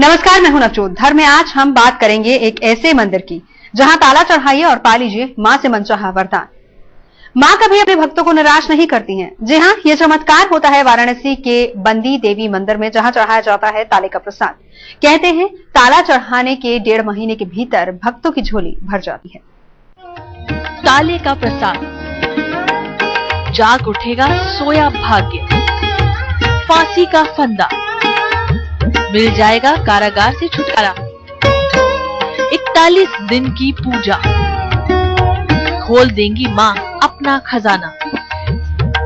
नमस्कार, मैं हूं नवजोत। धर्म में आज हम बात करेंगे एक ऐसे मंदिर की जहां ताला चढ़ाइए और पा लीजिए मां से मनचाहा वरदान। मां कभी अपने भक्तों को निराश नहीं करती हैं। जी हां, यह चमत्कार होता है वाराणसी के बंदी देवी मंदिर में, जहां चढ़ाया जाता है ताले का प्रसाद। कहते हैं ताला चढ़ाने के 1.5 महीने के भीतर भक्तों की झोली भर जाती है। ताले का प्रसाद, जाग उठेगा सोया भाग्य, फांसी का फंदा, मिल जाएगा कारागार से छुटकारा, 41 दिन की पूजा, खोल देंगी मां अपना खजाना।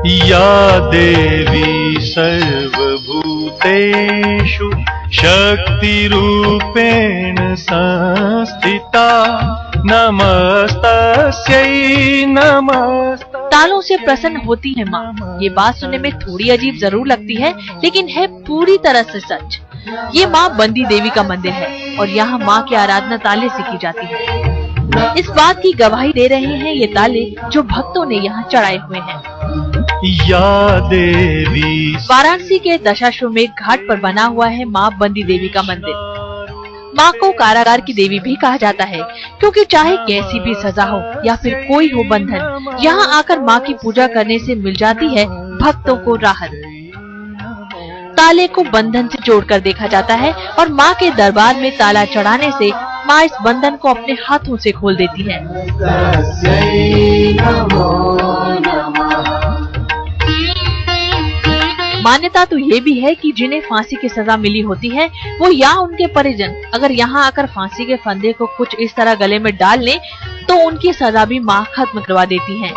या देवी सर्वभूतेषु शक्ति रूपेण संस्थिता नमस्तस्यै नमस्ते। तालों से प्रसन्न होती है मां। ये बात सुनने में थोड़ी अजीब जरूर लगती है, लेकिन है पूरी तरह से सच। ये मां बंदी देवी का मंदिर है और यहाँ मां की आराधना ताले से की जाती है। इस बात की गवाही दे रहे हैं ये ताले जो भक्तों ने यहाँ चढ़ाए हुए हैं। या देवी वाराणसी के दशाश्वमेध घाट पर बना हुआ है मां बंदी देवी का मंदिर। मां को कारागार की देवी भी कहा जाता है, क्योंकि चाहे कैसी भी सजा हो या फिर कोई हो बंधन, यहाँ आकर मां की पूजा करने से मिल जाती है भक्तों को राहत। ताले को बंधन से जोड़कर देखा जाता है और मां के दरबार में ताला चढ़ाने से मां इस बंधन को अपने हाथों से खोल देती है। मान्यता तो ये भी है कि जिन्हें फांसी की सजा मिली होती है वो या उनके परिजन अगर यहाँ आकर फांसी के फंदे को कुछ इस तरह गले में डाल लें तो उनकी सजा भी मां खत्म करवा देती है।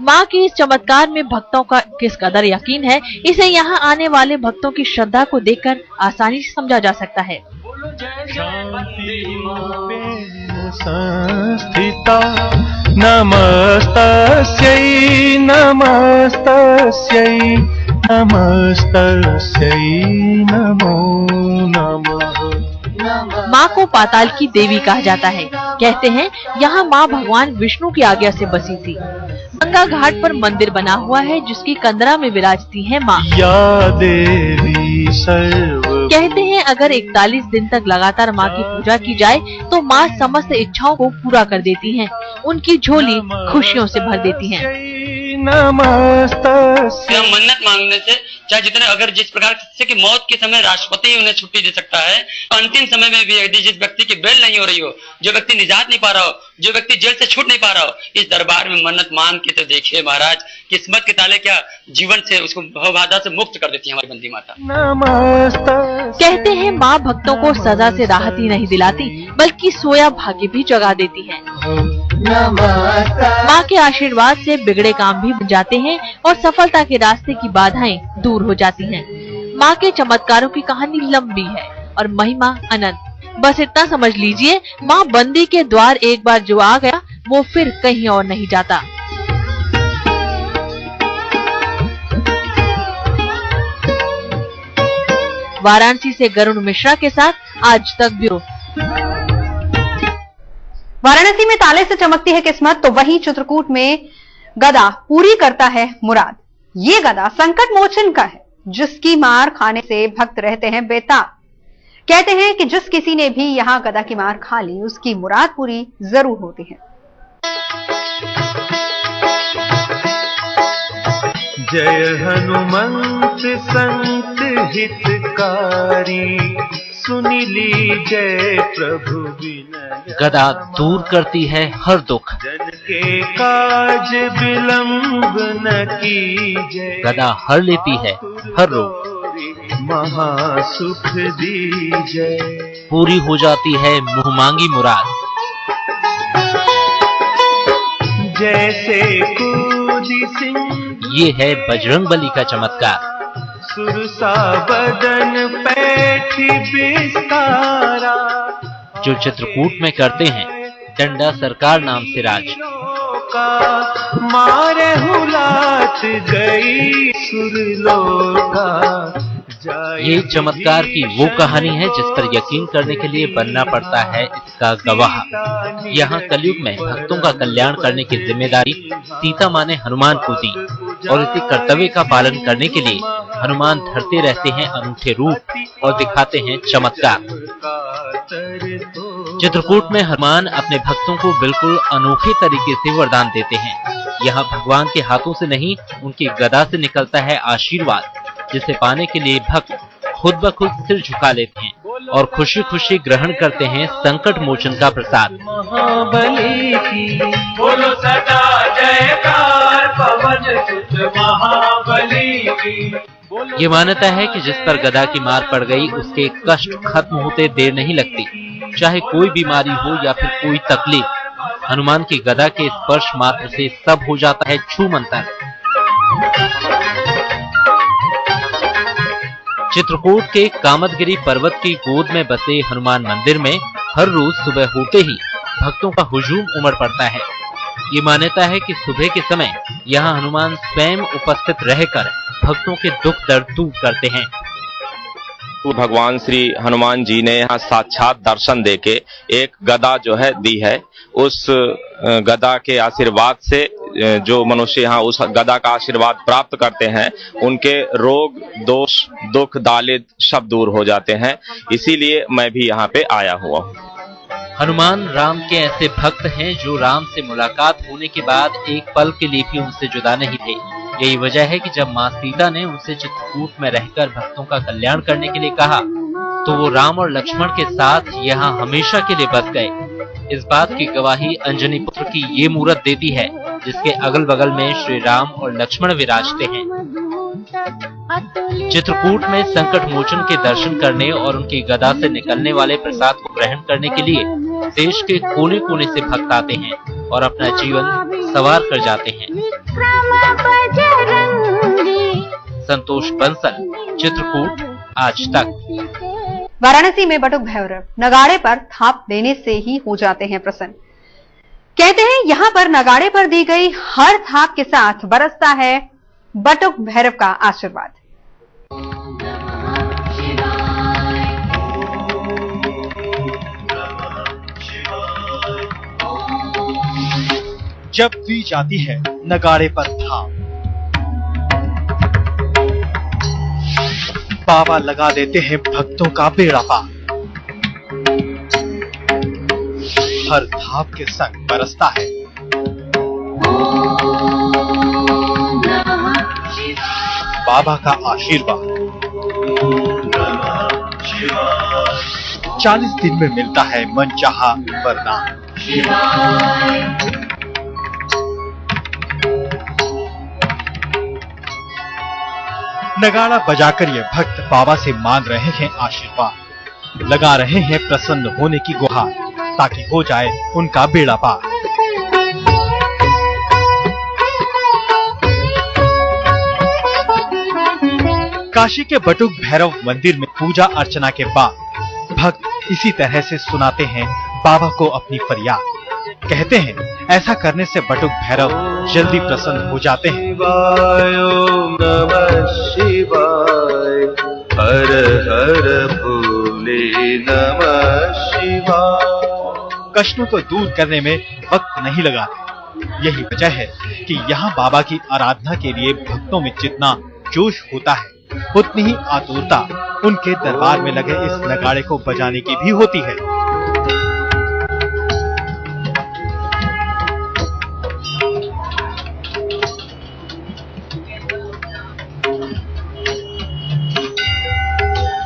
मां के इस चमत्कार में भक्तों का किस कदर यकीन है, इसे यहाँ आने वाले भक्तों की श्रद्धा को देखकर आसानी से समझा जा सकता है। संस्थिता नमस्तस्यै नमस्तस्यै नमस्तस्यै नमो नमः। मां को पाताल की देवी कहा जाता है। कहते हैं यहाँ मां भगवान विष्णु की आज्ञा से बसी थी। गंगा घाट पर मंदिर बना हुआ है जिसकी कंदरा में विराजती है मां। या देवी सर्व कहते हैं अगर 41 दिन तक लगातार मां की पूजा की जाए तो मां समस्त इच्छाओं को पूरा कर देती हैं, उनकी झोली खुशियों से भर देती हैं। मन्नत मांगने से चाहे जितने अगर जिस प्रकार से कि मौत के समय राष्ट्रपति उन्हें छुट्टी दे सकता है, अंतिम समय में भी यदि जिस व्यक्ति की बेल नहीं हो रही हो, जो व्यक्ति निजात नहीं पा रहा हो, जो व्यक्ति जेल से छूट नहीं पा रहा हो, इस दरबार में मन्नत मांग के तो देखिए महाराज, किस्मत के ताले क्या जीवन से उसको भवबाधा से मुक्त कर देती है हमारी बंदी माता। कहते हैं मां भक्तों को सजा से राहत ही नहीं दिलाती बल्कि सोया भाग्य भी जगा देती है। मां के आशीर्वाद से बिगड़े काम भी बन जाते हैं और सफलता के रास्ते की बाधाएं दूर हो जाती हैं। मां के चमत्कारों की कहानी लंबी है और महिमा अनंत। बस इतना समझ लीजिए, मां बंदी के द्वार एक बार जो आ गया वो फिर कहीं और नहीं जाता। वाराणसी से गरुण मिश्रा के साथ आज तक ब्यूरो। वाराणसी में ताले से चमकती है किस्मत, तो वहीं चित्रकूट में गदा पूरी करता है मुराद। ये गदा संकट मोचन का है, जिसकी मार खाने से भक्त रहते हैं बेताब। कहते हैं कि जिस किसी ने भी यहाँ गदा की मार खा ली उसकी मुराद पूरी जरूर होती है। जय हनुमंत संत हितकारी, सुनि लीजय प्रभु विनय। गदा दूर करती है हर दुख, जन के काज विलंब न कीजय। गदा हर लेती है हर रोग, महासुख दीजय। पूरी हो जाती है मुँह मांगी मुराद। जैसे कूदी सिंह ये है बजरंगबली का चमत्कार। सुरसा बदन पैठी बिस्तारा, जो चित्रकूट में करते हैं डंडा सरकार नाम से राज। मारे हुलात गई सुरलोका, ये चमत्कार की वो कहानी है जिस पर यकीन करने के लिए बनना पड़ता है इसका गवाह। यहाँ कलयुग में भक्तों का कल्याण करने की जिम्मेदारी सीता माँ ने हनुमान को दी और इसी कर्तव्य का पालन करने के लिए हनुमान धरते रहते हैं अनूठे रूप और दिखाते हैं चमत्कार। चित्रकूट में हनुमान अपने भक्तों को बिल्कुल अनोखे तरीके से वरदान देते हैं। यहाँ भगवान के हाथों से नहीं, उनकी गदा से निकलता है आशीर्वाद, जिसे पाने के लिए भक्त खुद ब खुद सिर झुका लेते हैं और खुशी खुशी ग्रहण करते हैं संकट मोचन का प्रसाद। महाबली की बोलो सदा जयकार, पवन सुत महाबली की। ये मान्यता है कि जिस पर गदा की मार पड़ गई उसके कष्ट खत्म होते देर नहीं लगती, चाहे कोई बीमारी हो या फिर कोई तकलीफ। हनुमान की गदा के स्पर्श मात्र से सब हो जाता है छूमंतर। चित्रकूट के कामदगिरी पर्वत की गोद में बसे हनुमान मंदिर में हर रोज सुबह होते ही भक्तों का हुजूम उमड़ पड़ता है। ये मान्यता है कि सुबह के समय यहाँ हनुमान स्वयं उपस्थित रहकर भक्तों के दुख दर्द दूर करते हैं। भगवान श्री हनुमान जी ने यहाँ साक्षात दर्शन देके एक गदा जो है दी है। उस गदा के आशीर्वाद से जो मनुष्य यहाँ उस गदा का आशीर्वाद प्राप्त करते हैं, उनके रोग दोष दुख दालिद सब दूर हो जाते हैं। इसीलिए मैं भी यहाँ पे आया हुआ हूँ। हनुमान राम के ऐसे भक्त हैं जो राम से मुलाकात होने के बाद एक पल के लिए भी उनसे जुदा नहीं थे। यही वजह है कि जब माँ सीता ने उनसे चित्रकूट में रहकर भक्तों का कल्याण करने के लिए कहा तो वो राम और लक्ष्मण के साथ यहाँ हमेशा के लिए बस गए। इस बात की गवाही अंजनी पुत्र की ये मूर्त देती है, जिसके अगल बगल में श्री राम और लक्ष्मण विराजते हैं। चित्रकूट में संकट मोचन के दर्शन करने और उनकी गदा से निकलने वाले प्रसाद को ग्रहण करने के लिए देश के कोने कोने से भक्त आते हैं और अपना जीवन संवार कर जाते हैं। संतोष बंसल, चित्रकूट, आज तक। वाराणसी में बटुक भैरव नगाड़े पर थाप देने से ही हो जाते हैं प्रसन्न। कहते हैं यहाँ पर नगाड़े पर दी गई हर थाप के साथ बरसता है बटुक भैरव का आशीर्वाद। जब दी जाती है नगाड़े पर थाप, बाबा लगा देते हैं भक्तों का बेड़ा पार। हर थाप के संग बरसता है बाबा का आशीर्वाद। 40 दिन में मिलता है मनचाहा वरदान। नगाड़ा बजाकर ये भक्त बाबा से मांग रहे हैं आशीर्वाद, लगा रहे हैं प्रसन्न होने की गुहार, ताकि हो जाए उनका बेड़ा पार। काशी के बटुक भैरव मंदिर में पूजा अर्चना के बाद भक्त इसी तरह से सुनाते हैं बाबा को अपनी फरियाद। कहते हैं ऐसा करने से बटुक भैरव जल्दी प्रसन्न हो जाते हैं। ओम नमः शिवाय, हर हर भोले नमः शिवाय। कष्टों को दूर करने में वक्त नहीं लगाते। यही वजह है कि यहाँ बाबा की आराधना के लिए भक्तों में जितना जोश होता है, उतनी ही आतुरता उनके दरबार में लगे इस नगाड़े को बजाने की भी होती है।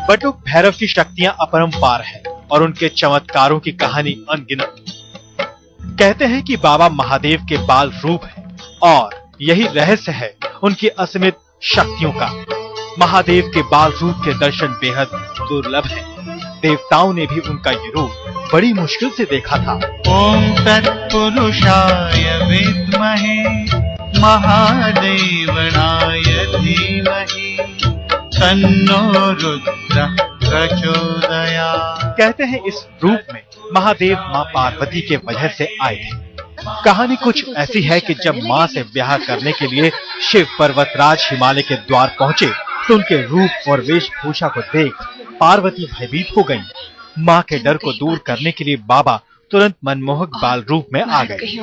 बटुक भैरव की शक्तियां अपरंपार है और उनके चमत्कारों की कहानी अनगिनत। कहते हैं कि बाबा महादेव के बाल रूप है और यही रहस्य है उनकी असीमित शक्तियों का। महादेव के बाल रूप के दर्शन बेहद दुर्लभ है। देवताओं ने भी उनका ये रूप बड़ी मुश्किल से देखा था। ओम तत्पुरुषाय विद्महे महादेवनाय धीमहि तन्नो रुद्र प्रचोदयात्। कहते हैं इस रूप में महादेव मां पार्वती के वजह से आए थे। कहानी कुछ ऐसी है कि जब मां से ब्याह करने के लिए शिव पर्वतराज हिमालय के द्वार पहुंचे तो उनके रूप और वेशभूषा को देख पार्वती भयभीत हो गईं। मां के डर को दूर करने के लिए बाबा तुरंत मनमोहक बाल रूप में आ गए।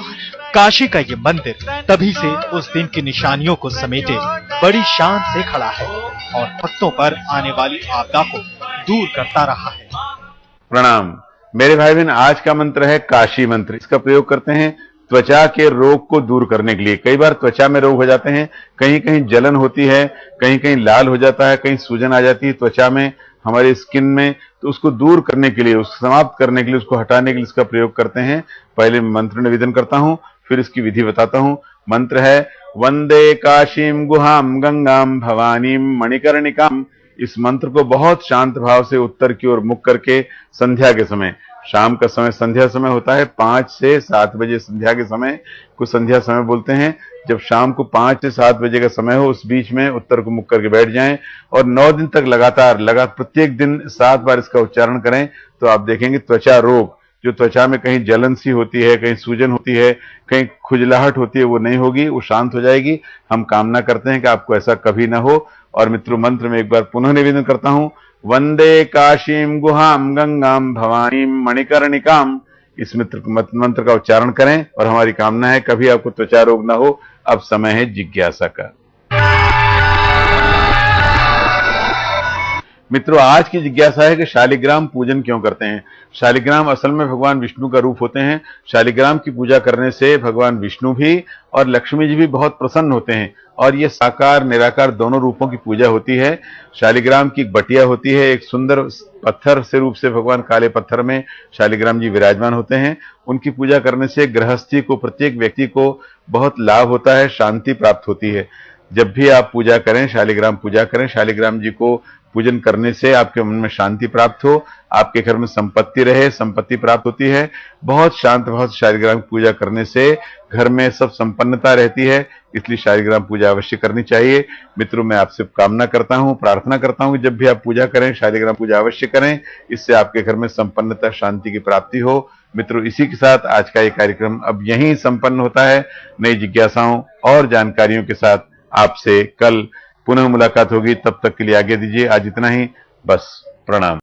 काशी का ये मंदिर तभी से उस दिन की निशानियों को समेटे बड़ी शान से खड़ा है और भक्तों पर आने वाली आपदा को दूर करता रहा है। प्रणाम मेरे भाई बहन, आज का मंत्र है काशी मंत्र। इसका प्रयोग करते हैं त्वचा के रोग को दूर करने के लिए। कई बार त्वचा में रोग हो जाते हैं, कहीं कहीं जलन होती है, कहीं कहीं लाल हो जाता है, कहीं सूजन आ जाती है त्वचा में, हमारे स्किन में, तो उसको दूर करने के लिए, उसको समाप्त करने के लिए, उसको हटाने के लिए इसका प्रयोग करते हैं। पहले मंत्र निवेदन करता हूं, फिर इसकी विधि बताता हूं। मंत्र है वंदे काशीम गुहाम गंगाम भवानीम मणिकर्णिकाम। इस मंत्र को बहुत शांत भाव से उत्तर की ओर मुख करके संध्या के समय, शाम का समय संध्या समय होता है, 5 से 7 बजे संध्या के समय को संध्या समय बोलते हैं। जब शाम को 5 से 7 बजे का समय हो, उस बीच में उत्तर को मुख करके बैठ जाएं और 9 दिन तक लगातार प्रत्येक दिन 7 बार इसका उच्चारण करें, तो आप देखेंगे त्वचा रोग, जो त्वचा में कहीं जलन सी होती है, कहीं सूजन होती है, कहीं खुजलाहट होती है, वो नहीं होगी, वो शांत हो जाएगी। हम कामना करते हैं कि आपको ऐसा कभी ना हो। और मित्रों, मंत्र में एक बार पुनः निवेदन करता हूं, वंदे काशीम गुहाम गंगाम भवानीम मणिकर्णिकाम। इस मंत्र का उच्चारण करें और हमारी कामना है कभी आपको त्वचा रोग ना हो। अब समय है जिज्ञासा का। मित्रों, आज की जिज्ञासा है कि शालिग्राम पूजन क्यों करते हैं। शालिग्राम असल में भगवान विष्णु का रूप होते हैं। शालिग्राम की पूजा करने से भगवान विष्णु भी और लक्ष्मी जी भी बहुत प्रसन्न होते हैं और ये साकार निराकार दोनों रूपों की पूजा होती है। शालिग्राम की एक बटिया होती है, एक सुंदर पत्थर से रूप से भगवान काले पत्थर में शालिग्राम जी विराजमान होते हैं। उनकी पूजा करने से गृहस्थी को, प्रत्येक व्यक्ति को बहुत लाभ होता है, शांति प्राप्त होती है। जब भी आप पूजा करें, शालिग्राम पूजा करें, शालिग्राम जी को पूजन करने से आपके मन में शांति प्राप्त हो, आपके घर में संपत्ति रहे, संपत्ति प्राप्त होती है। बहुत शांत भाव से शालिग्राम की पूजा करने से घर में सब संपन्नता रहती है, इसलिए शालिग्राम पूजा अवश्य करनी चाहिए। मित्रों, मैं आपसे कामना करता हूं, प्रार्थना करता हूं कि जब भी आप पूजा करें, शालिग्राम पूजा अवश्य करें, इससे आपके घर में संपन्नता, शांति की प्राप्ति हो। मित्रों, इसी के साथ आज का ये कार्यक्रम अब यहीं संपन्न होता है। नई जिज्ञासाओं और जानकारियों के साथ आपसे कल पुनः मुलाकात होगी। तब तक के लिए आज्ञा दीजिए। आज इतना ही, बस। प्रणाम।